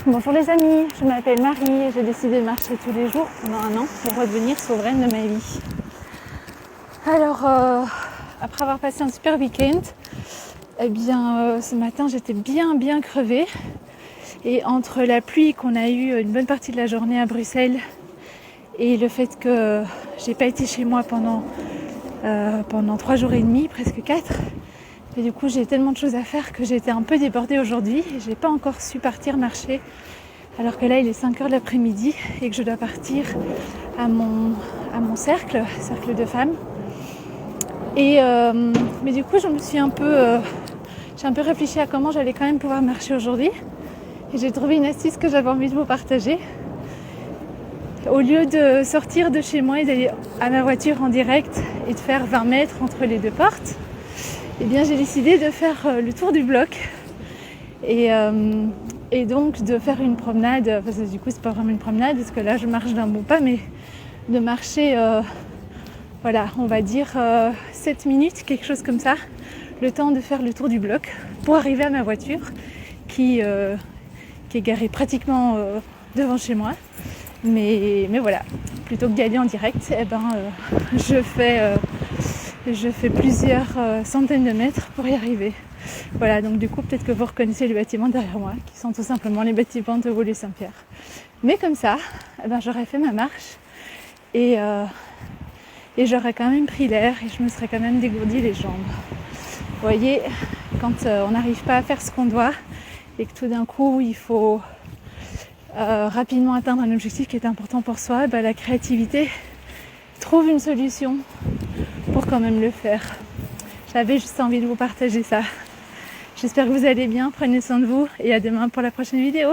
Bonjour les amis, je m'appelle Marie et j'ai décidé de marcher tous les jours pendant 1 an pour redevenir souveraine de ma vie. Alors, après avoir passé un super week-end, ce matin j'étais bien crevée. Et entre la pluie qu'on a eue une bonne partie de la journée à Bruxelles et le fait que j'ai pas été chez moi pendant 3 jours et demi, presque 4, et du coup j'ai tellement de choses à faire que j'ai été un peu débordée aujourd'hui et j'ai pas encore su partir marcher alors que là il est 5h de l'après-midi et que je dois partir à mon cercle de femmes. Mais du coup j'ai un peu réfléchi à comment j'allais quand même pouvoir marcher aujourd'hui et j'ai trouvé une astuce que j'avais envie de vous partager. Au lieu de sortir de chez moi et d'aller à ma voiture en direct et de faire 20 mètres entre les deux portes, j'ai décidé de faire le tour du bloc et donc de faire une promenade, parce que du coup c'est pas vraiment une promenade parce que là je marche d'un bon pas, mais de marcher on va dire 7 minutes, quelque chose comme ça, le temps de faire le tour du bloc pour arriver à ma voiture qui est garée pratiquement devant chez moi. Mais voilà, plutôt que d'y aller en direct, je fais plusieurs centaines de mètres pour y arriver. Voilà, donc du coup peut-être que vous reconnaissez les bâtiments derrière moi, qui sont tout simplement les bâtiments de Woluwe-Saint-Pierre. Mais comme ça, j'aurais fait ma marche et j'aurais quand même pris l'air et je me serais quand même dégourdi les jambes. Vous voyez, quand on n'arrive pas à faire ce qu'on doit et que tout d'un coup il faut rapidement atteindre un objectif qui est important pour soi, la créativité trouve une solution pour quand même le faire. J'avais juste envie de vous partager ça. J'espère que vous allez bien, prenez soin de vous et à demain pour la prochaine vidéo.